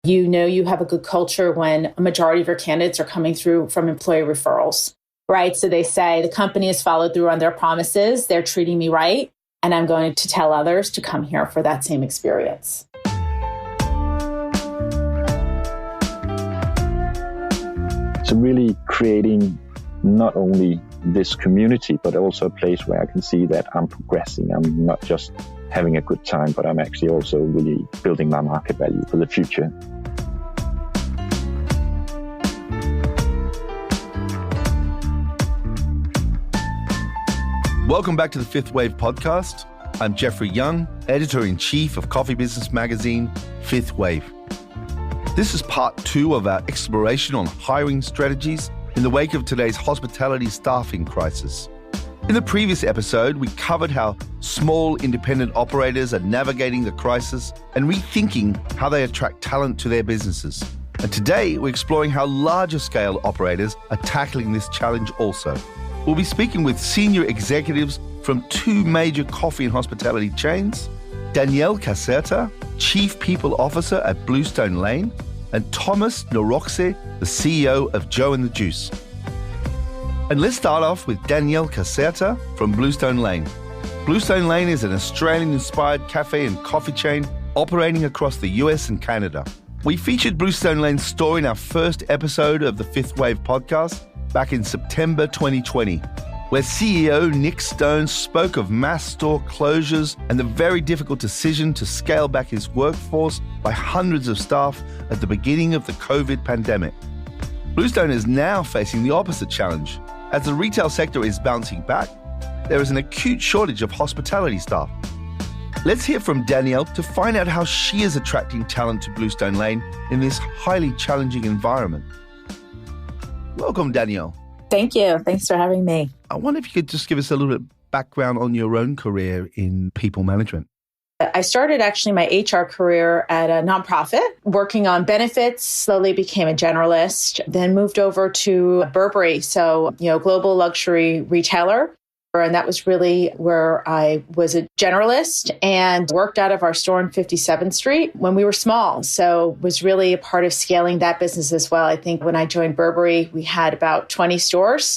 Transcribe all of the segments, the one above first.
You know you have a good culture when a majority of your candidates are coming through from employee referrals, right? So they say the company has followed through on their promises, they're treating me right, and I'm going to tell others to come here for that same experience. So really creating not only this community, but also a place where I can see that I'm progressing. I'm not just having a good time, but I'm actually also really building my market value for the future. Welcome back to the 5THWAVE podcast. I'm Jeffrey Young, editor-in-chief of coffee business magazine 5THWAVE. This is part 2 of our exploration on hiring strategies in the wake of today's hospitality staffing crisis. In the previous episode, we covered how small independent operators are navigating the crisis and rethinking how they attract talent to their businesses. And today, we're exploring how larger scale operators are tackling this challenge also. We'll be speaking with senior executives from 2 major coffee and hospitality chains, Danielle Caserta, Chief People Officer at Bluestone Lane, and Thomas Nørøxe, the CEO of Joe and the Juice. And let's start off with Danielle Caserta from Bluestone Lane. Bluestone Lane is an Australian-inspired cafe and coffee chain operating across the US and Canada. We featured Bluestone Lane's story in our first episode of the 5THWAVE podcast back in September 2020, where CEO Nick Stone spoke of mass store closures and the very difficult decision to scale back his workforce by hundreds of staff at the beginning of the COVID pandemic. Bluestone is now facing the opposite challenge. As the retail sector is bouncing back, there is an acute shortage of hospitality staff. Let's hear from Danielle to find out how she is attracting talent to Bluestone Lane in this highly challenging environment. Welcome, Danielle. Thank you. Thanks for having me. I wonder if you could just give us a little bit of background on your own career in people management. I started actually my HR career at a nonprofit, working on benefits, slowly became a generalist, then moved over to Burberry, so, global luxury retailer. And that was really where I was a generalist and worked out of our store on 57th Street when we were small. So was really a part of scaling that business as well. I think when I joined Burberry, we had about 20 stores.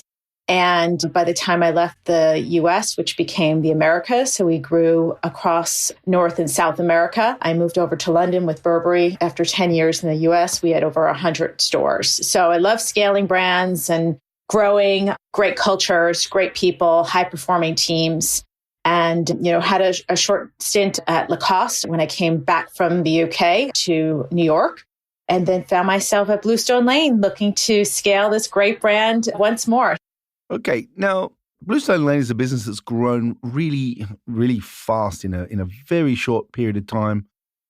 And by the time I left the US, which became the Americas, so we grew across North and South America, I moved over to London with Burberry. After 10 years in the US, we had over 100 stores. So I love scaling brands and growing great cultures, great people, high-performing teams. And, had a short stint at Lacoste when I came back from the UK to New York, and then found myself at Bluestone Lane looking to scale this great brand once more. Okay, now Bluestone Lane is a business that's grown really, really fast in a very short period of time.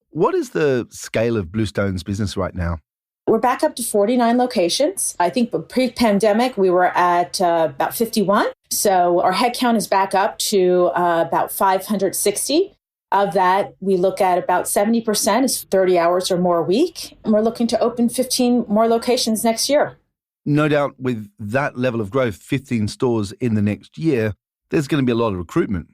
What is the scale of Bluestone's business right now? We're back up to 49 locations. I think pre-pandemic, we were at about 51. So our headcount is back up to about 560. Of that, we look at about 70% is 30 hours or more a week. And we're looking to open 15 more locations next year. No doubt with that level of growth, 15 stores in the next year, there's going to be a lot of recruitment.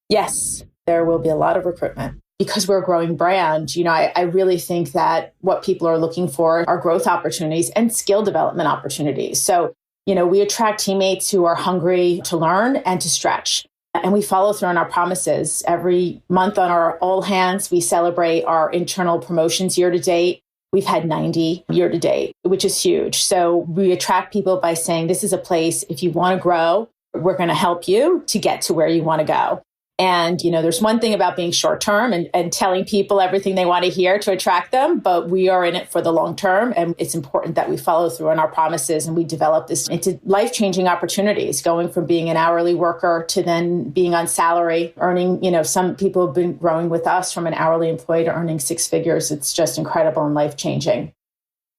Yes, there will be a lot of recruitment. Because we're a growing brand, I really think that what people are looking for are growth opportunities and skill development opportunities. So, we attract teammates who are hungry to learn and to stretch. And we follow through on our promises. Every month on our all hands, we celebrate our internal promotions year to date. We've had 90 year to date, which is huge. So we attract people by saying, this is a place, if you want to grow, we're going to help you to get to where you want to go. And, there's one thing about being short term and telling people everything they want to hear to attract them, but we are in it for the long term. And it's important that we follow through on our promises and we develop this into life-changing opportunities, going from being an hourly worker to then being on salary, earning, some people have been growing with us from an hourly employee to earning 6 figures. It's just incredible and life-changing.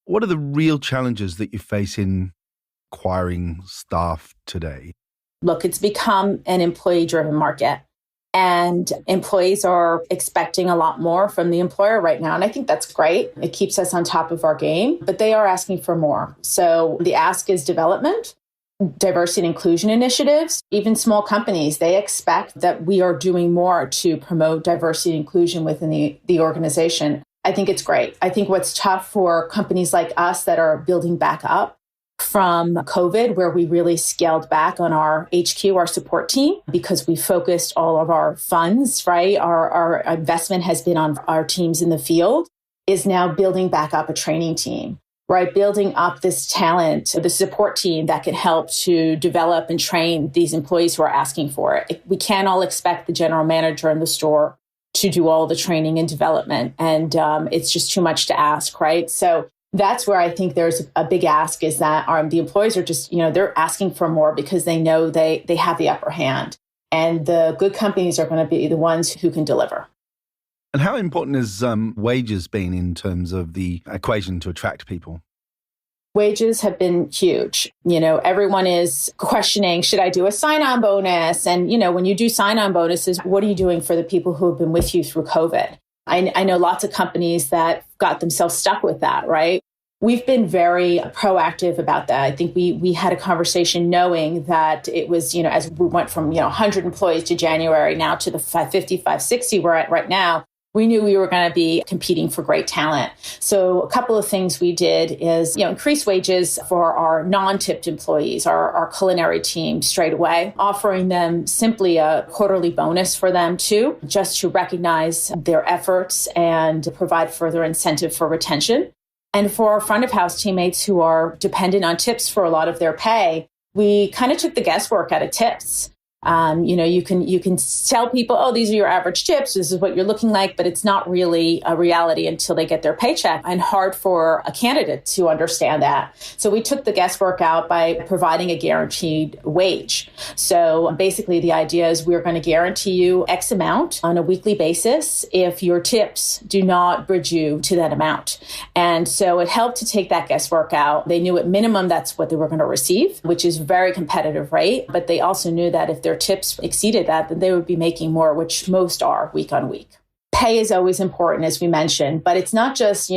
What are the real challenges that you face in acquiring staff today? Look, it's become an employee-driven market. And employees are expecting a lot more from the employer right now. And I think that's great. It keeps us on top of our game, but they are asking for more. So the ask is development, diversity and inclusion initiatives. Even small companies, they expect that we are doing more to promote diversity and inclusion within the organization. I think it's great. I think what's tough for companies like us that are building back up from COVID, where we really scaled back on our HQ, our support team, because we focused all of our funds, right? Our investment has been on our teams in the field, is now building back up a training team, right? Building up this talent, the support team that can help to develop and train these employees who are asking for it. We can't all expect the general manager in the store to do all the training and development. And it's just too much to ask, right? So that's where I think there's a big ask, is that the employees are just, they're asking for more because they know they have the upper hand. And the good companies are going to be the ones who can deliver. And how important has wages been in terms of the equation to attract people? Wages have been huge. Everyone is questioning, should I do a sign-on bonus? And, when you do sign-on bonuses, what are you doing for the people who have been with you through COVID? I know lots of companies that got themselves stuck with that, right? We've been very proactive about that. I think we had a conversation knowing that it was, as we went from, 100 employees to January now to the 550, 560 we're at right now, we knew we were going to be competing for great talent. So a couple of things we did is, increase wages for our non-tipped employees, our culinary team straight away, offering them simply a quarterly bonus for them too, just to recognize their efforts and provide further incentive for retention. And for our front of house teammates who are dependent on tips for a lot of their pay, we kind of took the guesswork out of tips. You can tell people, oh, these are your average tips. This is what you're looking like, but it's not really a reality until they get their paycheck, and hard for a candidate to understand that. So we took the guesswork out by providing a guaranteed wage. So basically the idea is we're going to guarantee you X amount on a weekly basis if your tips do not bridge you to that amount. And so it helped to take that guesswork out. They knew at minimum that's what they were going to receive, which is very competitive rate. But they also knew that if their tips exceeded that, then they would be making more, which most are week on week. Pay is always important, as we mentioned, but it's not just,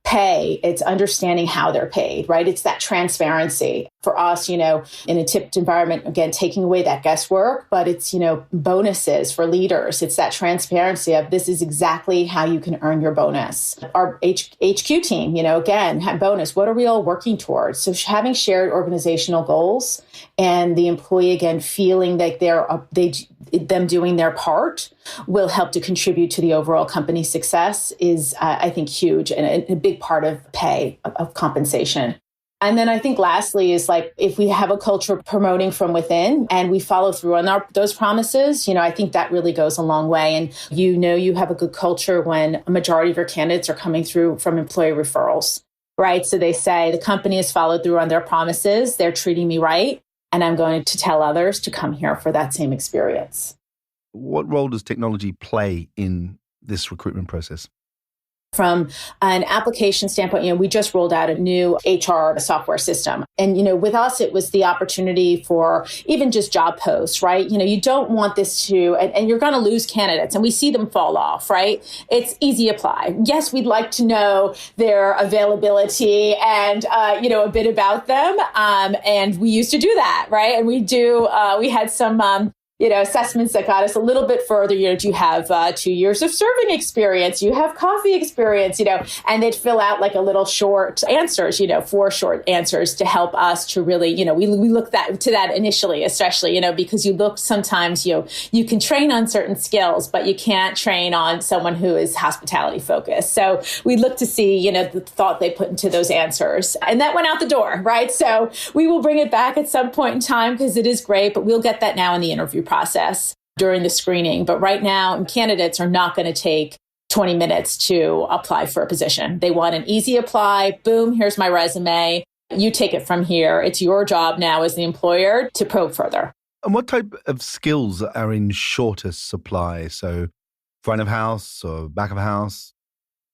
pay, it's understanding how they're paid, right? It's that transparency. For us, in a tipped environment, again, taking away that guesswork, but it's, bonuses for leaders. It's that transparency of this is exactly how you can earn your bonus. Our HQ team, again, had bonus. What are we all working towards? So having shared organizational goals and the employee, again, feeling like them doing their part will help to contribute to the overall company success is, I think, huge and a big part of pay, of compensation. And then I think lastly is if we have a culture promoting from within and we follow through on those promises, I think that really goes a long way. And you have a good culture when a majority of your candidates are coming through from employee referrals, right? So they say the company has followed through on their promises, they're treating me right, and I'm going to tell others to come here for that same experience. What role does technology play in this recruitment process? From an application standpoint, we just rolled out a new HR software system. And, with us, it was the opportunity for even just job posts, right? You don't want this and you're going to lose candidates and we see them fall off, right? It's easy apply. Yes, we'd like to know their availability and, a bit about them. And we used to do that, right? And we had some, assessments that got us a little bit further. Do you have 2 years of serving experience? You have coffee experience, and they'd fill out a little short answers, 4 short answers to help us to really, we look to that initially, especially, because you look sometimes, you can train on certain skills, but you can't train on someone who is hospitality focused. So we look to see, the thought they put into those answers, and that went out the door, right? So we will bring it back at some point in time because it is great, but we'll get that now in the interview process during the screening. But right now, candidates are not going to take 20 minutes to apply for a position. They want an easy apply. Boom, here's my resume. You take it from here. It's your job now as the employer to probe further. And what type of skills are in shortest supply? So front of house or back of house?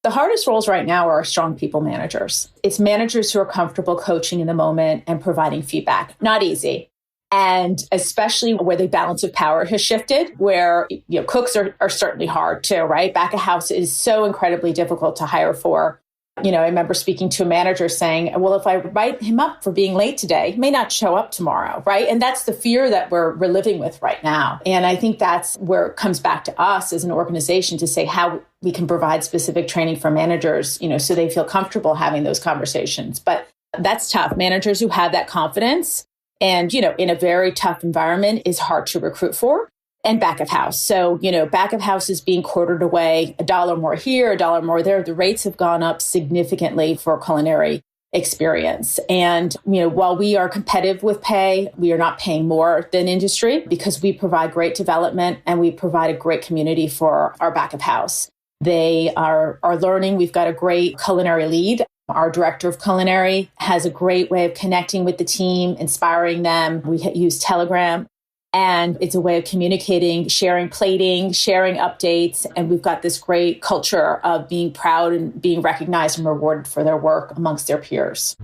The hardest roles right now are strong people managers. It's managers who are comfortable coaching in the moment and providing feedback. Not easy. And especially where the balance of power has shifted, where cooks are certainly hard too, right? Back of house is so incredibly difficult to hire for. I remember speaking to a manager saying, well, if I write him up for being late today, he may not show up tomorrow, right? And that's the fear that we're living with right now. And I think that's where it comes back to us as an organization to say, how we can provide specific training for managers, so they feel comfortable having those conversations. But that's tough. Managers who have that confidence and, in a very tough environment is hard to recruit for. And back of house. So, back of house is being quartered away, $1 more here, $1 more there. The rates have gone up significantly for culinary experience. And, while we are competitive with pay, we are not paying more than industry because we provide great development and we provide a great community for our back of house. They are learning. We've got a great culinary lead. Our director of culinary has a great way of connecting with the team, inspiring them. We use Telegram. And it's a way of communicating, sharing plating, sharing updates. And we've got this great culture of being proud and being recognized and rewarded for their work amongst their peers.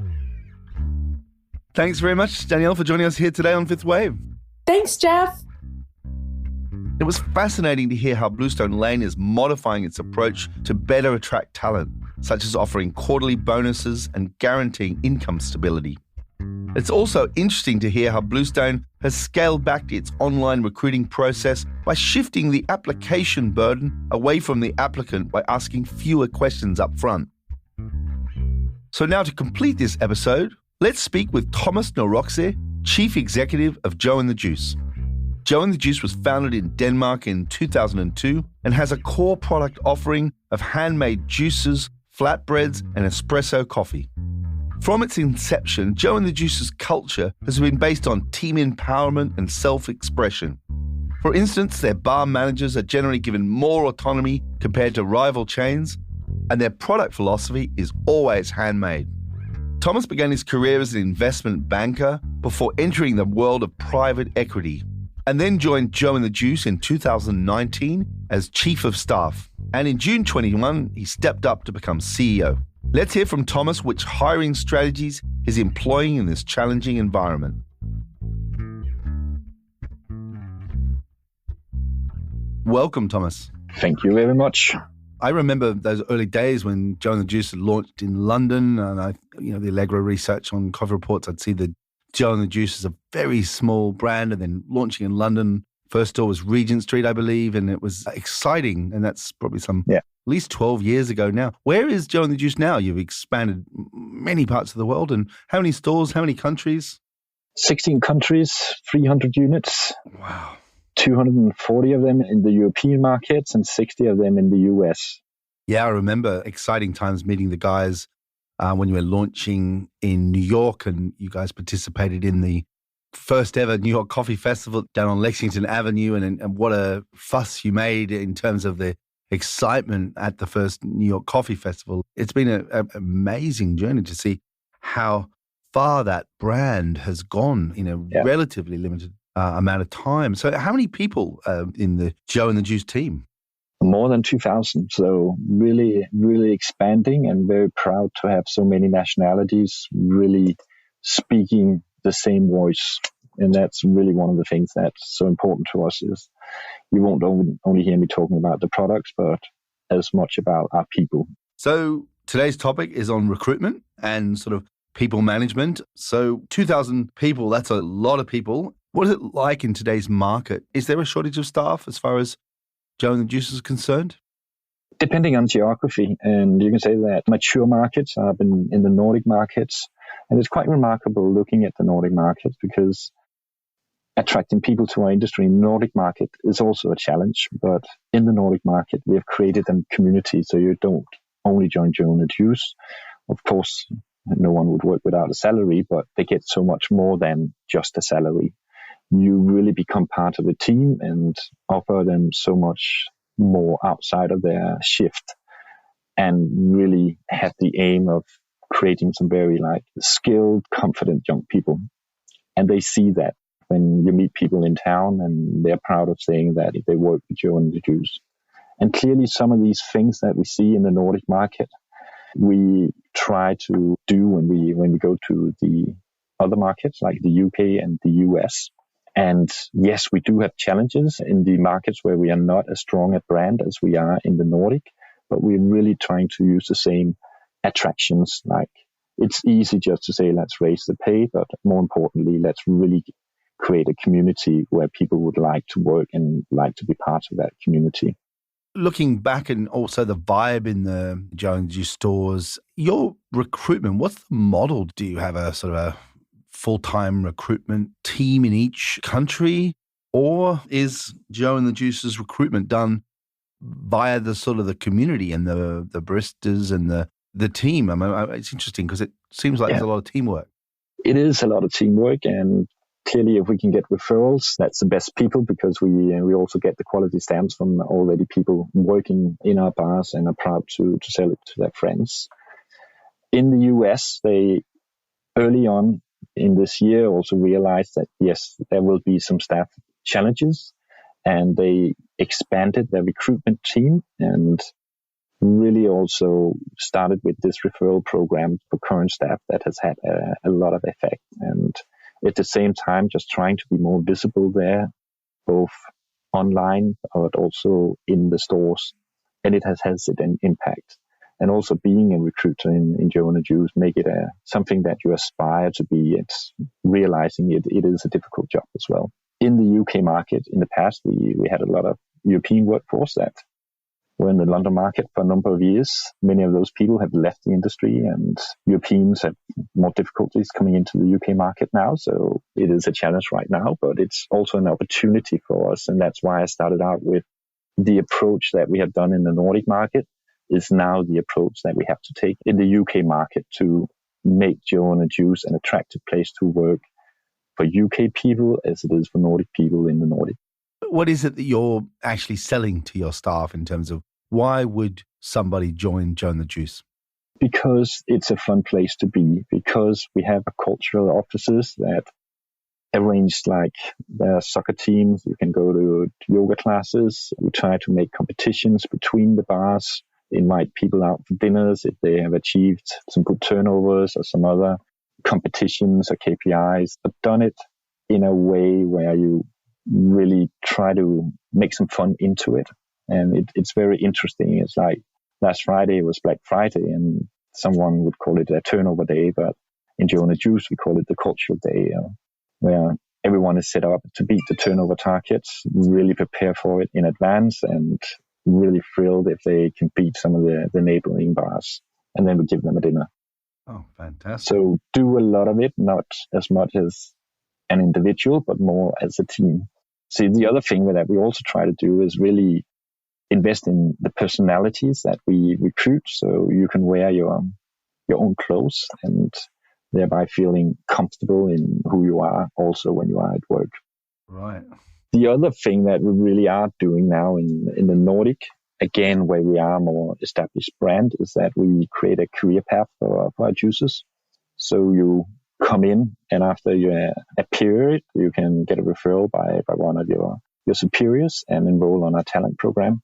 Thanks very much, Danielle, for joining us here today on Fifth Wave. Thanks, Jeff. It was fascinating to hear how Bluestone Lane is modifying its approach to better attract talent, such as offering quarterly bonuses and guaranteeing income stability. It's also interesting to hear how Bluestone has scaled back its online recruiting process by shifting the application burden away from the applicant by asking fewer questions up front. So now to complete this episode, let's speak with Thomas Nørøxe, Chief Executive of Joe and the Juice. Joe and the Juice was founded in Denmark in 2002 and has a core product offering of handmade juices, flatbreads, and espresso coffee. From its inception, Joe and the Juice's culture has been based on team empowerment and self-expression. For instance, their bar managers are generally given more autonomy compared to rival chains, and their product philosophy is always handmade. Thomas began his career as an investment banker before entering the world of private equity, and then joined Joe and the Juice in 2019 as Chief of Staff. And in June 21, he stepped up to become CEO. Let's hear from Thomas which hiring strategies he's employing in this challenging environment. Welcome, Thomas. Thank you very much. I remember those early days when Joe and the Juice had launched in London, and the Allegro research on coffee reports, I'd see that Joe and the Juice is a very small brand, and then launching in London. First store was Regent Street, I believe, and it was exciting. And that's probably at least 12 years ago now. Where is Joe and the Juice now? You've expanded many parts of the world. And how many stores, how many countries? 16 countries, 300 units. Wow. 240 of them in the European markets and 60 of them in the US. Yeah, I remember exciting times meeting the guys when you were launching in New York, and you guys participated in the first ever New York Coffee Festival down on Lexington Avenue, and what a fuss you made in terms of the excitement at the first New York Coffee Festival. It's been an amazing journey to see how far that brand has gone in a relatively limited amount of time. So how many people in the Joe and the Juice team? More than 2,000. So really, really expanding, and very proud to have so many nationalities really speaking the same voice. And that's really one of the things that's so important to us is you won't only hear me talking about the products, but as much about our people. So today's topic is on recruitment and sort of people management. So 2,000 people, that's a lot of people. What is it like in today's market? Is there a shortage of staff as far as Joe and the Juice is concerned? Depending on geography, and you can say that mature markets, I've been in the Nordic markets, and it's quite remarkable looking at the Nordic markets because attracting people to our industry in the Nordic market is also a challenge. But in the Nordic market, we have created a community, so you don't only join Joe and the Juice. Of course, no one would work without a salary, but they get so much more than just a salary. You really become part of a team and offer them so much more outside of their shift, and really have the aim of creating some very skilled, confident young people. And they see that when you meet people in town, and they're proud of saying that if they work with Joe and the Juice. And clearly some of these things that we see in the Nordic market, we try to do when we go to the other markets like the UK and the US. And yes, we do have challenges in the markets where we are not as strong a brand as we are in the Nordic, but we're really trying to use the same attractions. It's easy just to say, let's raise the pay, but more importantly, let's really create a community where people would like to work and like to be part of that community. Looking back and also the vibe in the Joe and the Juice stores, your recruitment, what's the model? Do you have a sort of a full-time recruitment team in each country? Or is Joe and the Juice's recruitment done via the sort of the community and the baristas and the team? I mean, it's interesting because it seems like there's a lot of teamwork. It is a lot of teamwork, and clearly if we can get referrals, that's the best people, because we also get the quality stamps from already people working in our bars and are proud to sell it to their friends. In the US, they early on in this year also realized that, yes, there will be some staff challenges, and they expanded their recruitment team and really also started with this referral program for current staff that has had a lot of effect. And at the same time, just trying to be more visible there, both online but also in the stores. And it has an impact. And also being a recruiter in Joe and the Juice, make it something that you aspire to be. It's realizing it is a difficult job as well. In the UK market, in the past, we had a lot of European workforce that were in the London market for a number of years. Many of those people have left the industry, and Europeans have more difficulties coming into the UK market now. So it is a challenge right now, but it's also an opportunity for us. And that's why I started out with the approach that we have done in the Nordic market is now the approach that we have to take in the UK market to make Joe and the Juice an attractive place to work for UK people as it is for Nordic people in the Nordic. What is it that you're actually selling to your staff in terms of why would somebody join Joe and the Juice? Because it's a fun place to be, because we have a cultural offices that arrange like the soccer teams. You can go to yoga classes. We try to make competitions between the bars, invite people out for dinners if they have achieved some good turnovers or some other competitions or KPIs, but done it in a way where you really try to make some fun into it. And it's very interesting. It's like last Friday was Black Friday, and someone would call it a turnover day, but in Joe and the Juice, we call it the cultural day, where everyone is set up to beat the turnover targets, really prepare for it in advance, and really thrilled if they can beat some of the neighboring bars. And then we give them a dinner. Oh, fantastic. So do a lot of it, not as much as an individual, but more as a team. See, the other thing that we also try to do is really invest in the personalities that we recruit, so you can wear your own clothes and thereby feeling comfortable in who you are also when you are at work. Right. The other thing that we really are doing now in the Nordic, again, where we are a more established brand, is that we create a career path for our juicers. So you come in, and after a period, you can get a referral by one of your superiors and enroll on our talent program.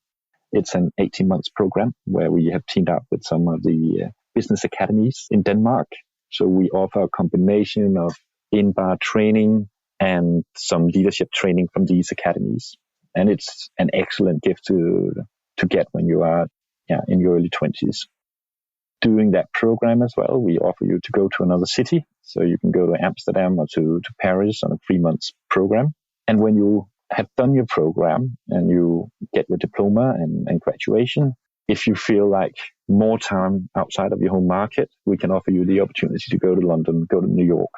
It's an 18 months program where we have teamed up with some of the business academies in Denmark. So we offer a combination of in-bar training and some leadership training from these academies. And it's an excellent gift to get when you are in your early 20s. Doing that program as well, we offer you to go to another city. So you can go to Amsterdam or to Paris on a 3 months program. And when you have done your program and you get your diploma and graduation, if you feel like more time outside of your home market, we can offer you the opportunity to go to London, go to New York.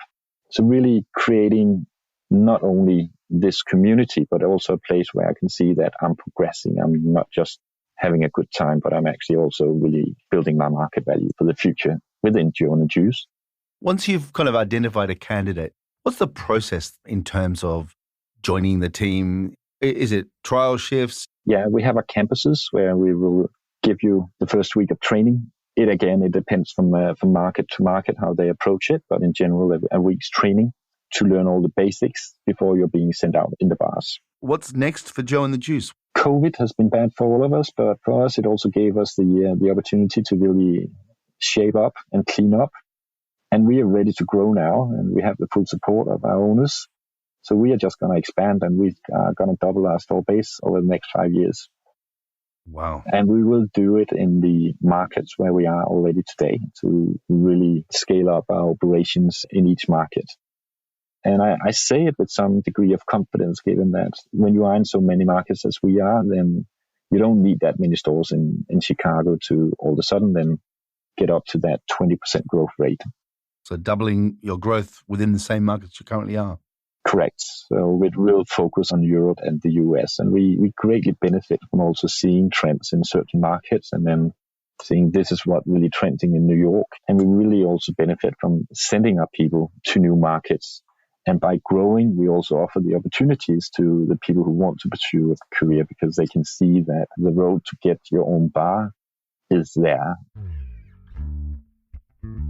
So really creating not only this community, but also a place where I can see that I'm progressing. I'm not just having a good time, but I'm actually also really building my market value for the future within Joe and the Juice. Once you've kind of identified a candidate, what's the process in terms of joining the team? Is it trial shifts? Yeah, we have our campuses where we will give you the first week of training. It depends from market to market how they approach it, but in general, a week's training to learn all the basics before you're being sent out in the bars. What's next for Joe and the Juice? COVID has been bad for all of us, but for us, it also gave us the opportunity to really shape up and clean up. And we are ready to grow now, and we have the full support of our owners. So we are just going to expand, and we are going to double our store base over the next 5 years. Wow. And we will do it in the markets where we are already today to really scale up our operations in each market. And I say it with some degree of confidence, given that when you are in so many markets as we are, then you don't need that many stores in Chicago to all of a sudden then get up to that 20% growth rate. So doubling your growth within the same markets you currently are. Correct. So with real focus on Europe and the US. And we greatly benefit from also seeing trends in certain markets and then seeing this is what really trending in New York. And we really also benefit from sending our people to new markets. And by growing, we also offer the opportunities to the people who want to pursue a career because they can see that the road to get your own bar is there.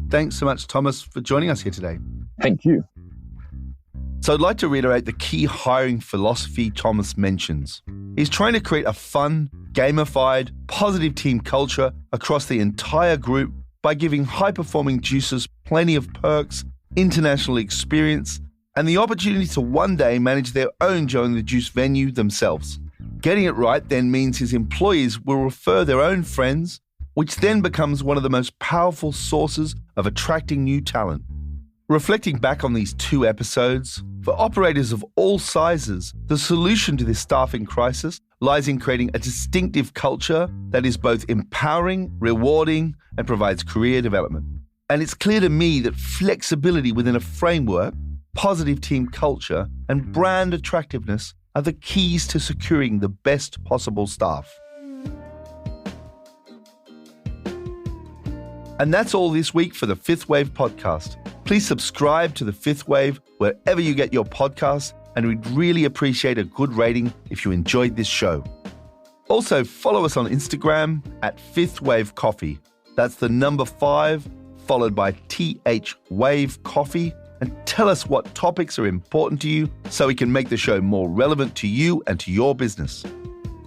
Thanks so much, Thomas, for joining us here today. Thank you. So I'd like to reiterate the key hiring philosophy Thomas mentions. He's trying to create a fun, gamified, positive team culture across the entire group by giving high-performing juicers plenty of perks, international experience, and the opportunity to one day manage their own Joe and the Juice venue themselves. Getting it right then means his employees will refer their own friends, which then becomes one of the most powerful sources of attracting new talent. Reflecting back on these 2 episodes, for operators of all sizes, the solution to this staffing crisis lies in creating a distinctive culture that is both empowering, rewarding, and provides career development. And it's clear to me that flexibility within a framework, positive team culture, and brand attractiveness are the keys to securing the best possible staff. And that's all this week for the 5th Wave podcast. Please subscribe to the 5th Wave wherever you get your podcasts, and we'd really appreciate a good rating if you enjoyed this show. Also, follow us on Instagram at 5th Wave Coffee. That's the number 5 followed by THWAVE Coffee, and tell us what topics are important to you so we can make the show more relevant to you and to your business.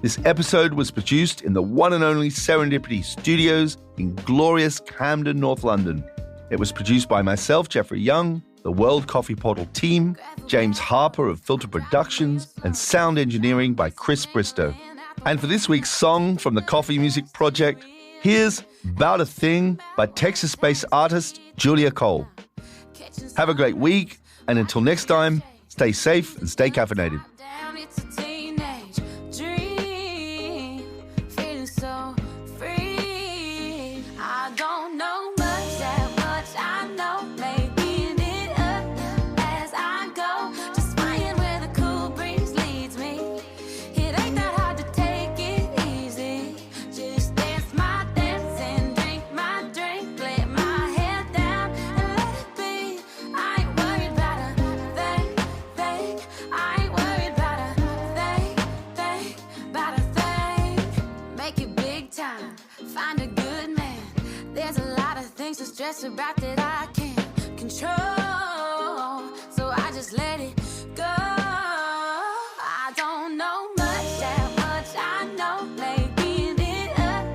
This episode was produced in the one and only Serendipity Studios in glorious Camden, North London. It was produced by myself, Jeffrey Young, the World Coffee Portal team, James Harper of Filter Productions, and sound engineering by Chris Bristow. And for this week's song from the Coffee Music Project, here's About a Thing by Texas-based artist Julia Cole. Have a great week, and until next time, stay safe and stay caffeinated. Stress about that I can't control, so I just let it go. I don't know much, that much I know, making it up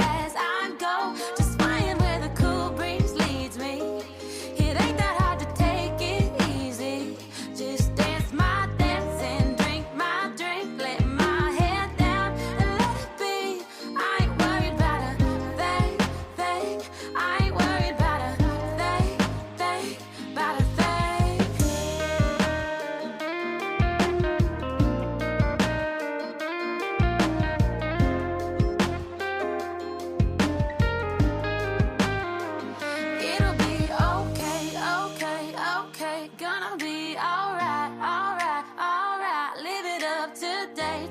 as I go, just flying where the cool breeze leads me. It ain't that hard to take it easy, just dance my dance and drink my drink, let my head down and let it be. I ain't worried about a thing, I ain't worried about a thing, about a thing. It'll be okay, gonna be alright, live it up today,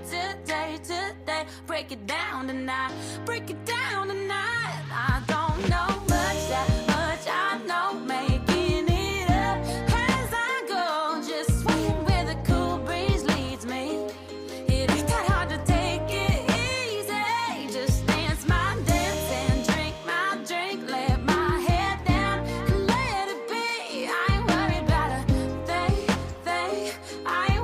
break it down tonight, I don't know much, that much I know, making it up as I go, just swaying where the cool breeze leads me. It ain't that hard to take it easy, just dance my dance and drink my drink, let my head down and let it be. I ain't worried about a thing, I ain't